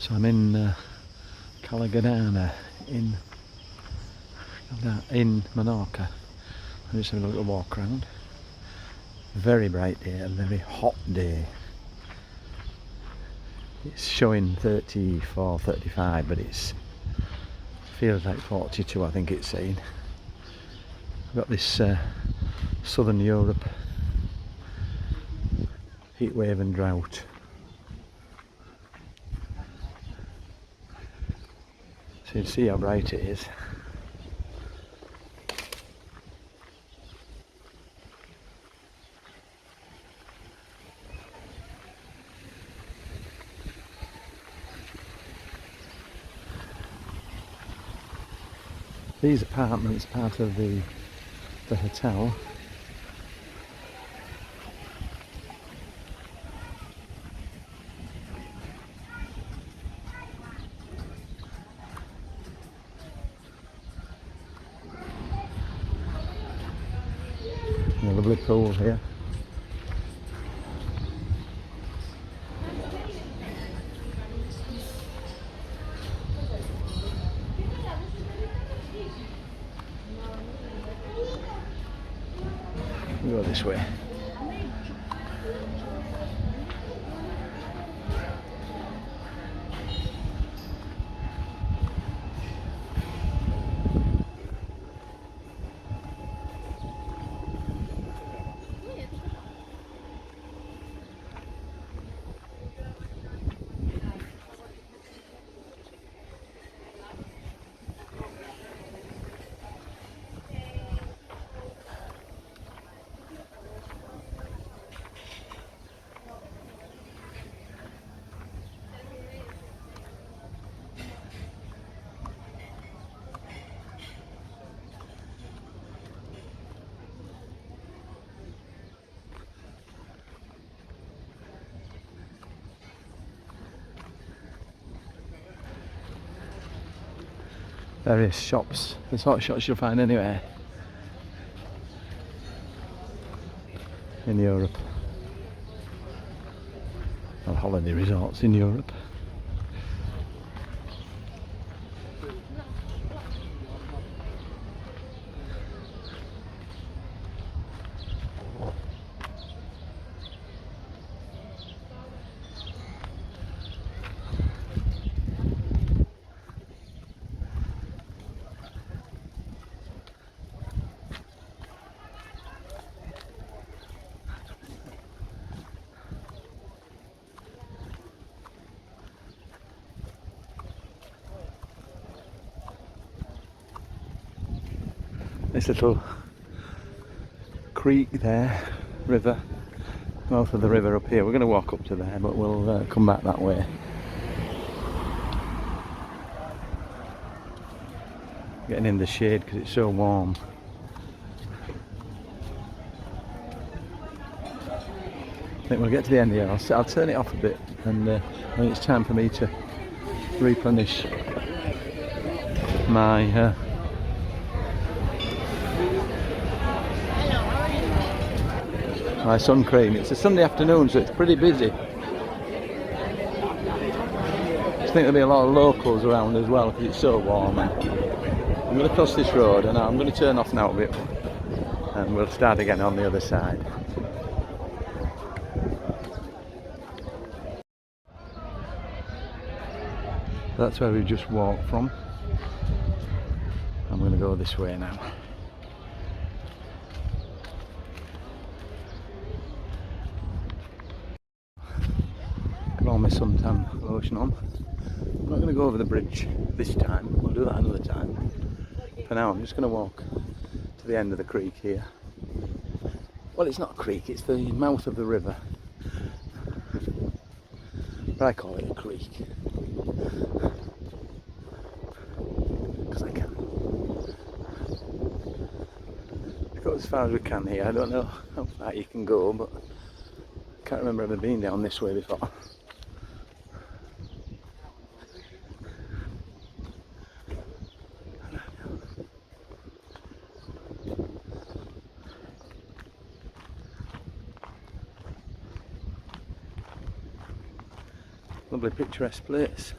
So I'm in Cala Galdana in Minorca. I'm just having a little walk around. Very bright day, a very hot day. It's showing 34, 35, but it feels like 42, I think it's saying. We've got this Southern Europe heat wave and drought. So you can see how bright it is. These apartments, part of the hotel. A lovely pool here. We'll go this way. Various shops, the sort of shops you'll find anywhere in Europe, or holiday resorts in Europe. This little creek there, river, mouth of the river up here. We're going to walk up to there, but we'll come back that way. Getting in the shade because it's so warm. I think we'll get to the end here. I'll turn it off a bit, and I think it's time for me to replenish my my sun cream. It's a Sunday afternoon, so it's pretty busy. I just think there'll be a lot of locals around as well because it's so warm. And I'm going to cross this road, and I'm going to turn off now a bit, and we'll start again on the other side. That's where we've just walked from. I'm going to go this way now. All my suntan lotion on. I'm not going to go over the bridge this time, we'll do that another time. For now I'm just going to walk to the end of the creek here. Well, it's not a creek, it's the mouth of the river, but I call it a creek because I can. We've got as far as we can here. I don't know how far you can go, but I can't remember ever being down this way before. Lovely picturesque place.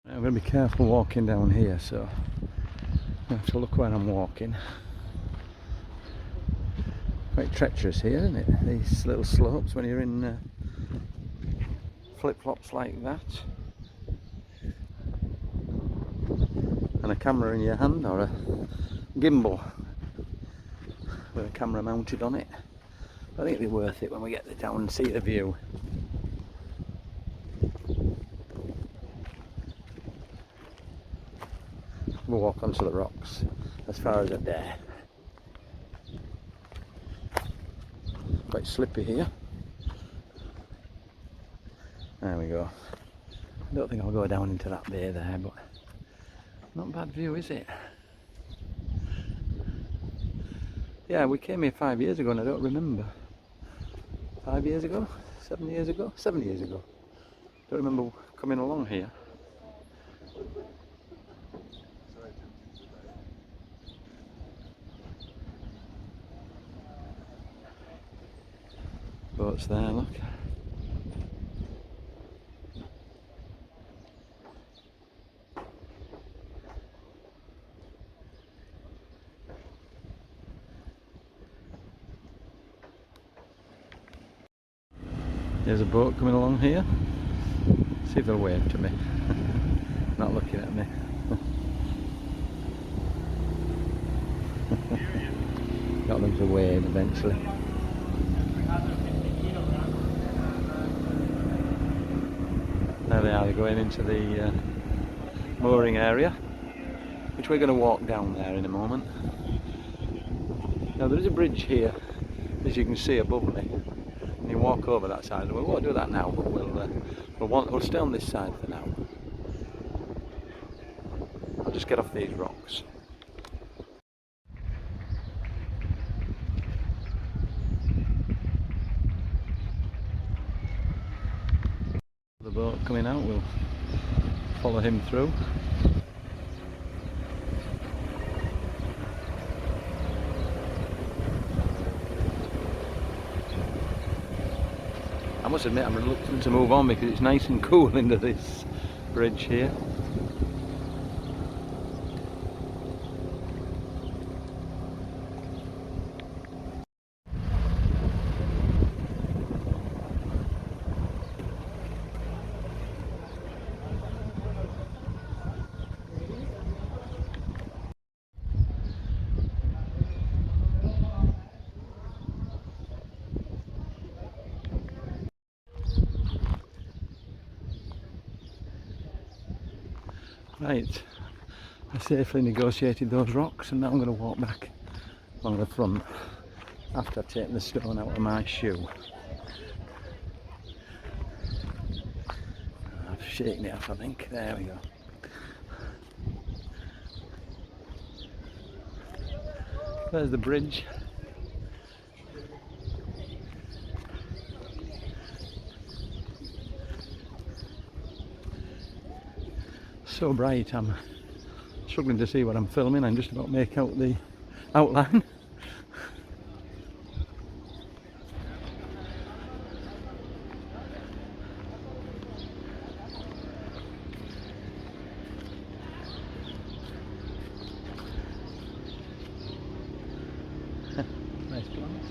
I'm going to be careful walking down here, so I have to look where I'm walking. Quite treacherous here, isn't it? These little slopes when you're in flip-flops like that. And a camera in your hand, or a gimbal with a camera mounted on it. I think it'll be worth it when we get down and see the view. We'll walk onto the rocks as far as I dare. Quite slippy here. There we go. I don't think I'll go down into that bay there, but not a bad view, is it? Yeah, we came here 5 years ago and I don't remember. 5 years ago? 7 years ago? 7 years ago. Don't remember coming along here. Boats there, look. There's a boat coming along here. See if they'll wave to me. Not looking at me. Got them to wave eventually. There they are, they're going into the mooring area, which we're going to walk down there in a moment. Now there is a bridge here, as you can see above me. And you walk over that side. We won't do that now, but we'll stay on this side for now. I'll just get off these rocks. The boat coming out, we'll follow him through. I must admit I'm reluctant to move on because it's nice and cool into this bridge here. Right, I safely negotiated those rocks and now I'm going to walk back along the front after I've taken the stone out of my shoe. I've shaken it off, I think. There we go. There's the bridge. So bright, I'm struggling to see what I'm filming. I'm just about to make out the outline. Nice plants.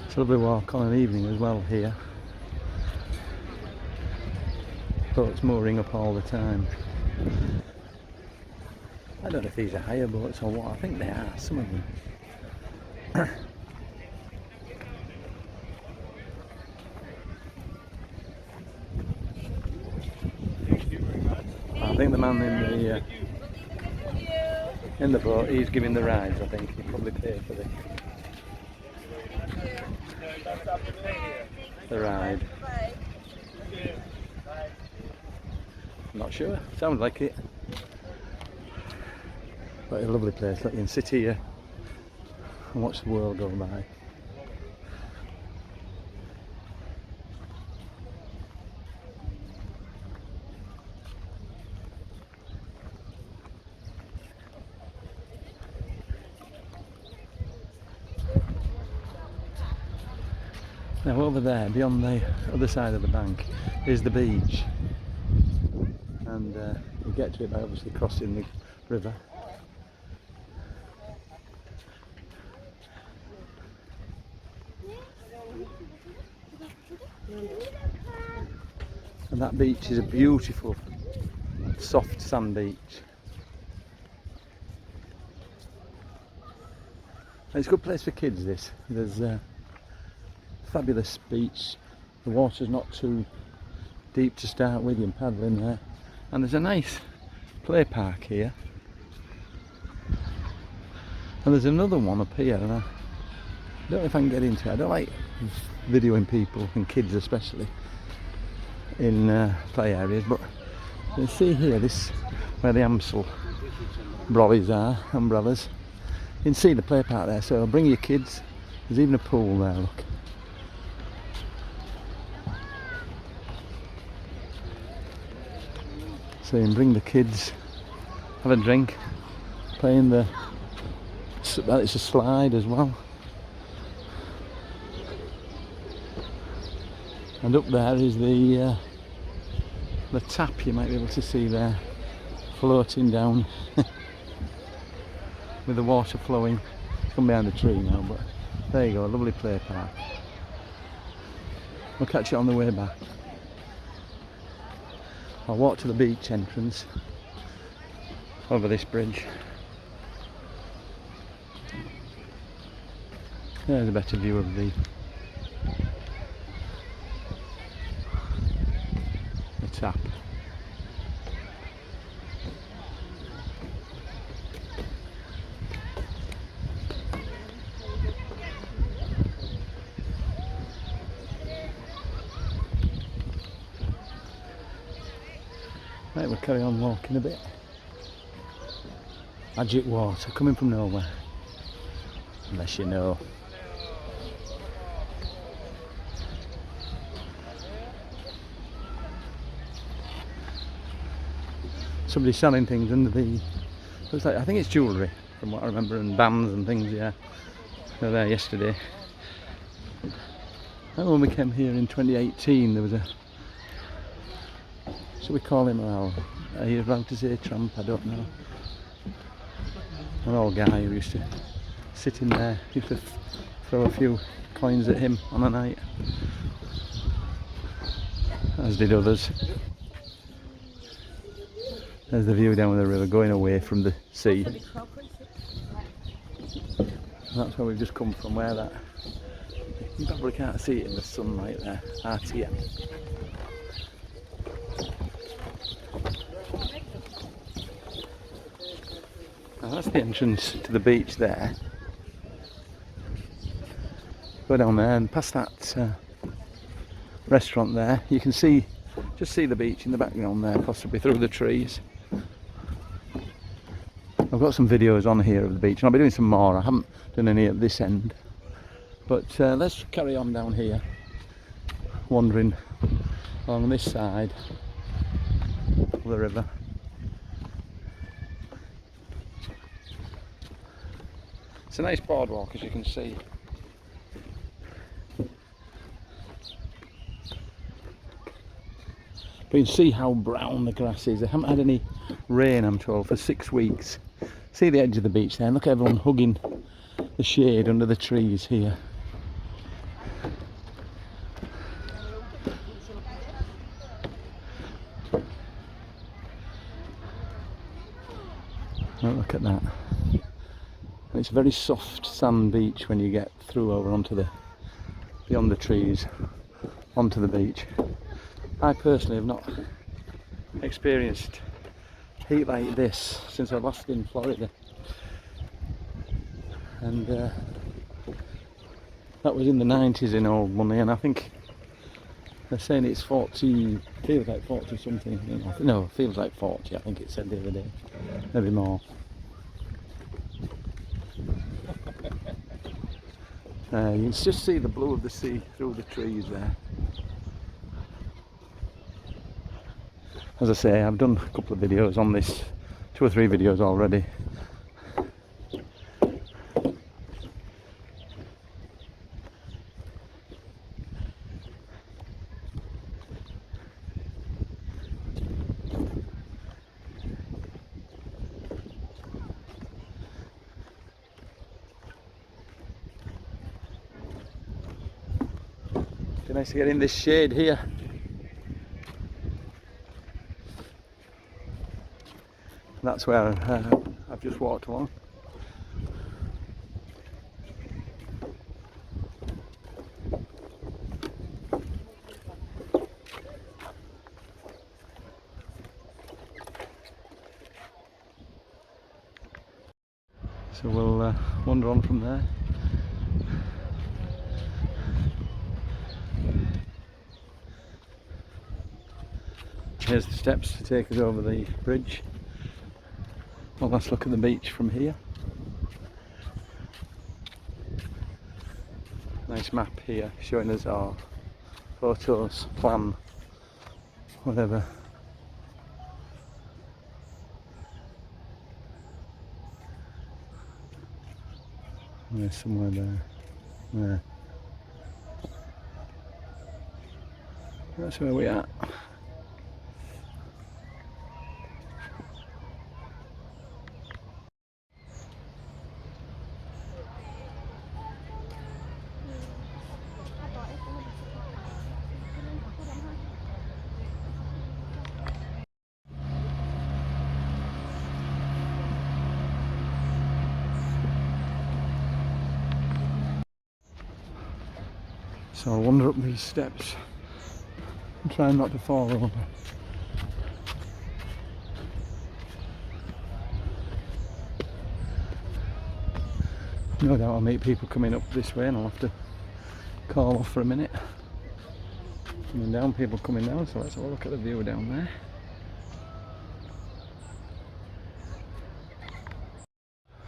It's a lovely walk on an evening as well here. Boats mooring up all the time. I don't know if these are hire boats or what. I think they are, some of them. I think the man in the boat, he's giving the rides. I think he probably paid for this. the ride. I'm not sure, sounds like it. But a lovely place, like you can sit here and watch the world go by. Now over there, beyond the other side of the bank, is the beach. And you get to it by obviously crossing the river. And that beach is a beautiful soft sand beach. And it's a good place for kids, this. There's a fabulous beach. The water's not too deep to start with, you can paddle in there. And there's a nice play park here. And there's another one up here, and I don't know if I can get into it. I don't like videoing people, and kids especially, in play areas, but you can see here, this where the Amstel brollies are, umbrellas. You can see the play park there, so bring your kids. There's even a pool there, look. So you can bring the kids, have a drink, play in the, well, it's a slide as well. And up there is the tap, you might be able to see there, floating down with the water flowing. It's come behind the tree now, but there you go, a lovely play park. We'll catch it on the way back. I'll walk to the beach entrance over this bridge. There's a better view of the tap. Right, we'll carry on walking a bit. Magic water coming from nowhere, unless you know. Somebody selling things under the, looks like, I think it's jewellery from what I remember, and bands and things. Yeah, they were there yesterday. I remember when we came here in 2018, there was a, should we call him, well, are you allowed to say tramp? I don't know. An old guy who used to sit in there, used to throw a few coins at him on a night, as did others. There's the view down the river going away from the sea. That's where we've just come from, where that, you probably can't see it in the sunlight there, RTM. Now that's the entrance to the beach there. Go down there and past that restaurant there, you can see, just see the beach in the background there, possibly through the trees. I've got some videos on here of the beach, and I'll be doing some more. I haven't done any at this end, but let's carry on down here, wandering along this side of the river. It's a nice boardwalk, as you can see. But you can see how brown the grass is. They haven't had any rain, I'm told, for 6 weeks. See the edge of the beach there, and look at everyone hugging the shade under the trees here. Oh, look at that. It's a very soft sand beach when you get through over onto the, beyond the trees, onto the beach. I personally have not experienced heat like this since I was last in Florida, and That was in the 90s in old money, and I think they're saying it's 40, feels like 40 something, you know. No, feels like 40, I think it said the other day, maybe more. You can just see the blue of the sea through the trees there. As I say, I've done a couple of videos on this, 2 or 3 videos already. It's nice to get in this shade here. That's where I've just walked along. So we'll wander on from there. Here's the steps to take us over the bridge. Well, let's look at the beach from here. Nice map here showing us our photos, plan, whatever. There's somewhere there. There. That's where we are. So I'll wander up these steps and try not to fall over. No doubt I'll meet people coming up this way and I'll have to call off for a minute. Coming down, people coming down, so let's have a look at the view down there.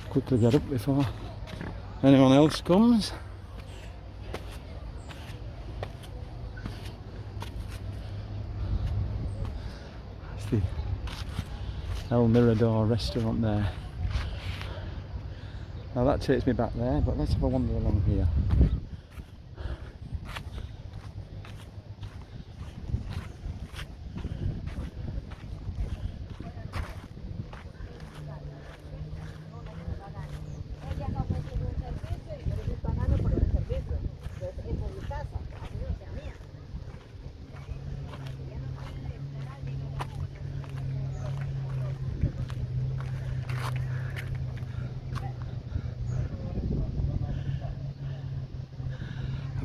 Quickly get up before anyone else comes. The El Mirador restaurant there. Now that takes me back there, but let's have a wander along here.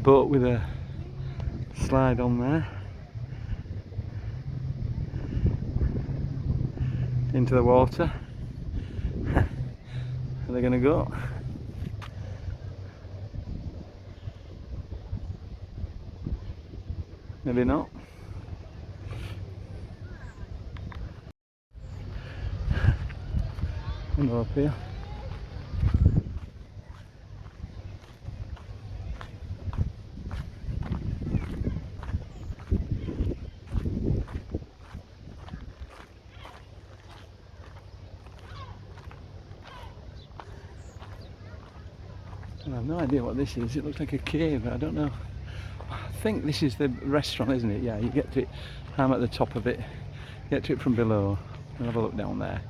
Boat with a slide on there into the water. Are they going to go? Maybe not. And up here. I have no idea what this is. It looks like a cave. I don't know. I think this is the restaurant, isn't it? Yeah, you get to it. I'm at the top of it. Get to it from below. I'll have a look down there.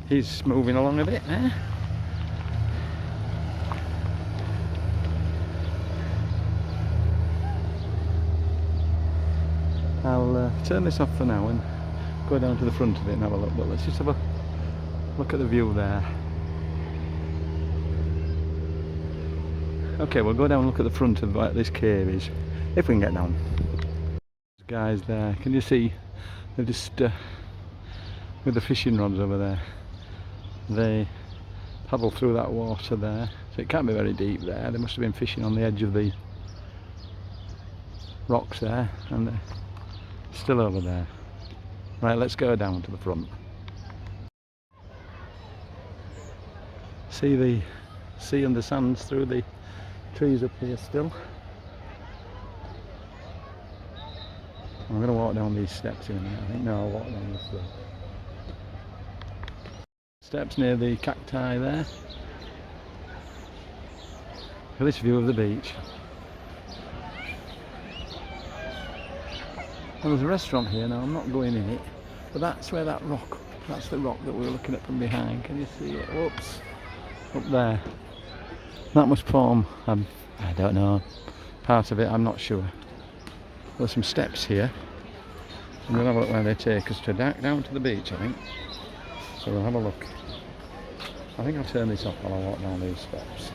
He's moving along a bit there. I'll turn this off for now and go down to the front of it and have a look. But let's just have a look at the view there. Okay, we'll go down and look at the front of where this cave is, if we can get down. There's guys there, can you see? They're just with the fishing rods over there. They're paddle through that water there. So it can't be very deep there. They must have been fishing on the edge of the rocks there, and they're still over there. Right, let's go down to the front. See the sea and the sands through the trees up here still. I'm going to walk down these steps in a minute. I think no, I'll walk down this way. Steps near the cacti there. For this view of the beach. Well, there's a restaurant here now, I'm not going in it, but that's where that rock, that's the rock that we were looking at from behind. Can you see it? Whoops, up there. That must form, I don't know, part of it, I'm not sure. There's some steps here, and we'll have a look where they take us to, down to the beach, I think. So we'll have a look. I think I'll turn this off while I walk down these steps.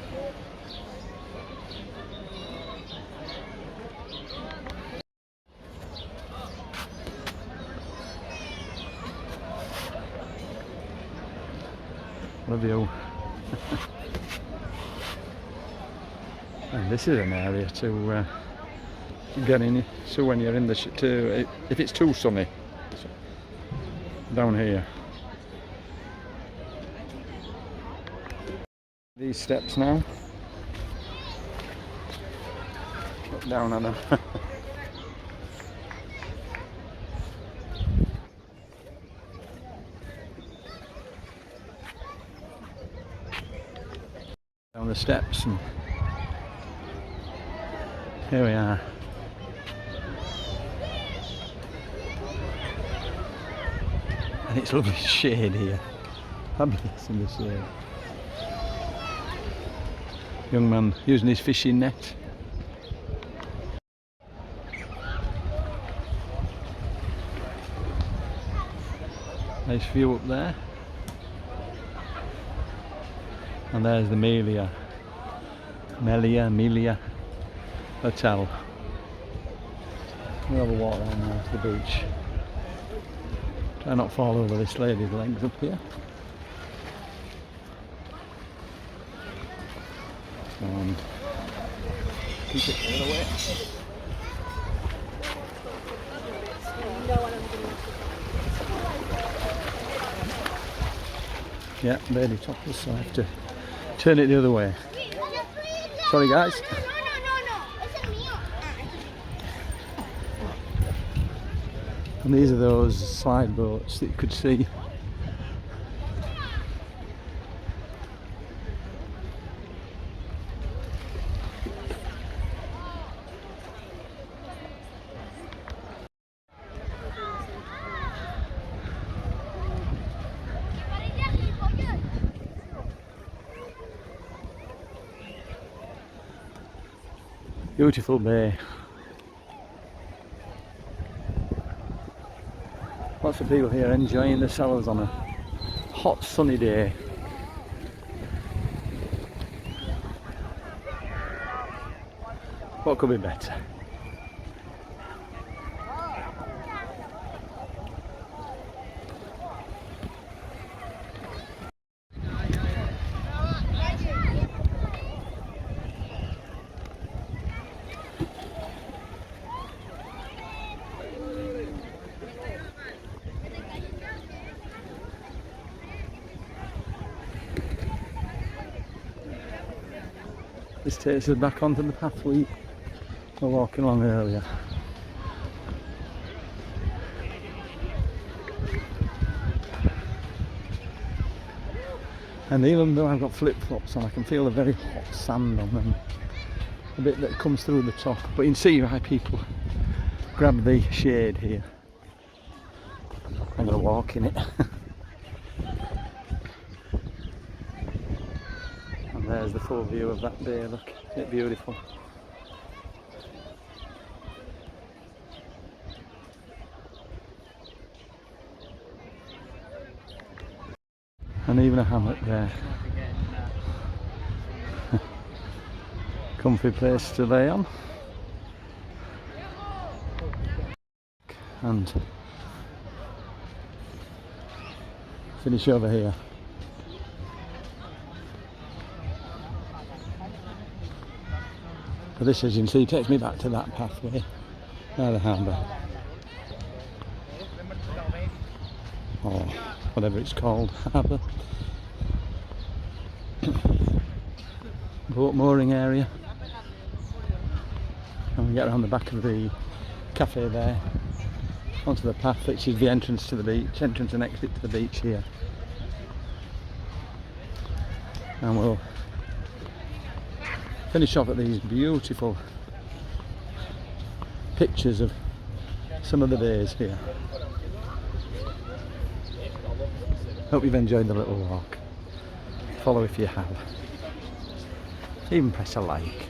What a view. And this is an area to get in, so when you're in the if it's too sunny, down here. These steps now. Look down on them. Down the steps, and here we are. And it's lovely shade here. Fabulous in the shade. Young man using his fishing net. Nice view up there. And there's the Melia Hotel. We'll have a walk around now to the beach. Try not to fall over this lady's legs up here. And keep it the other way. Yeah, lady topless, so I have to turn it the other way. Sorry guys. And these are those slide boats that you could see. Beautiful bay. Lots of people here enjoying themselves on a hot sunny day. What could be better? This takes us back onto the path we were walking along earlier. And even though I've got flip-flops on, I can feel a very hot sand on them. A bit that comes through the top. But you can see why people grab the shade here. I'm going to walk in it. And there's the full view of that bay, look, isn't it beautiful? And even a hammock there. Comfy place to lay on. And finish over here. So this, as you can see, takes me back to that pathway near the harbour, or whatever it's called, harbour. Boat mooring area, and we get around the back of the cafe there onto the path, which is the entrance to the beach, entrance and exit to the beach here. And we'll finish off at these beautiful pictures of some of the bays here. Hope you've enjoyed the little walk. Follow if you have. Even press a like.